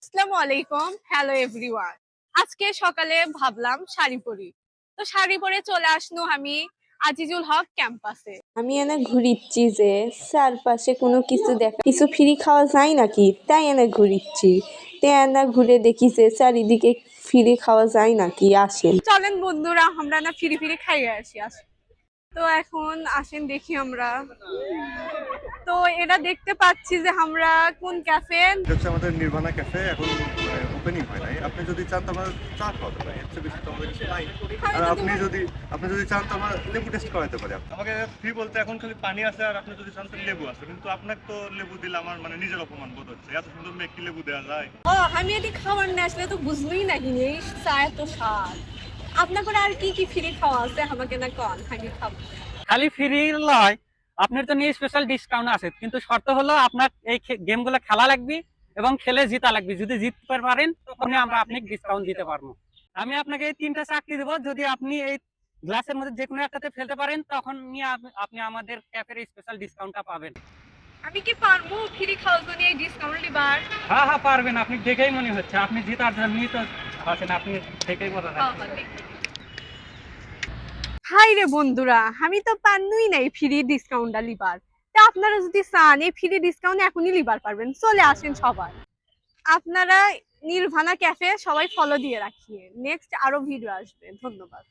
আসসালামু আলাইকুম, hello everyone. আজকে সকালে ভাবলাম শাড়ি পরি, তো শাড়ি পরে চলে আসনু আমি আজিজুল হক ক্যাম্পাসে। আমি এনে ঘুরিচ্ছি যে চারপাশে কোনো কিছু কিছু ফ্রি খাওয়া যায় নাকি, তাই এনে ঘুরিচ্ছি। তাই এনে ঘুরে দেখি যে চারিদিকে ফ্রি খাওয়া যায় নাকি, আসেন। চলেন বন্ধুরা, আমরা না ফিরি ফিরি খাইয়ে আসি। তো এখন আসেন দেখি আমরা। তো এটা দেখতে পাচ্ছি যে আমরা কোন ক্যাফে, হচ্ছে আমাদের নির্বাণা ক্যাফে এখন ওপেনিং হয় নাই। আপনি যদি চান তো আমরা চা খাওয়াতে পারি, এর চেয়ে বেশি তো আমাদের কিছু নাই। আর আপনি যদি চান তো আমরা লেবু টেস্ট করাতে পারি। আমাকে ফ্রি বলতে এখন খালি পানি আছে, আর আপনি যদি চান তো লেবু আছে, কিন্তু আপনাকে তো লেবু দিলে আমার নিজের অপমান বোধ হচ্ছে। এত সুন্দর মেয়ে কি লেবু দেওয়া যায়? আমি এটি খাবার না আসলে তো বুঝলই না কিনে এই চা এত স্বাদ। আপনার আর কি কি ফ্রি খাওয়া আছে আমাকে না কন, আমি খাবো। খালি ফ্রি লয়, আপনার তো নিয়ে স্পেশাল ডিসকাউন্ট আছে, কিন্তু শর্ত হলো আপনার এই গেমগুলো খেলা লাগবে এবং খেলে জিতা লাগবে। যদি জিততে পারেন তখন আমরা আপনাকে ডিসকাউন্ট দিতে পারবো। আমি আপনাকে এই 3টা চাকরি দেবো, যদি আপনি এই গ্লাসের মধ্যে যে কোনো একটাতে ফেলতে পারেন তখন নিয়ে আপনি আমাদের ক্যাফের স্পেশাল ডিসকাউন্টটা পাবেন। আমি কি পারবো ফ্রি খাওয়ার জন্য এই ডিসকাউন্ট দিবার? হ্যাঁ পারবেন, আপনি দেখেই মনে হচ্ছে আপনি জিতার জন্যই তো আছেন, আপনি দেখেই মনে হয়। হাই রে বন্ধুরা, আমি তো পান্নুই নাই ফ্রি ডিসকাউন্টটা লিবার। তা আপনারা যদি চান এই ফ্রি ডিসকাউন্ট এখনই লিবার পারবেন, চলে আসেন সবাই। আপনারা নির্ভানা ক্যাফে সবাই ফলো দিয়ে রাখিয়ে, নেক্সট আরো ভিডিও আসবে। ধন্যবাদ।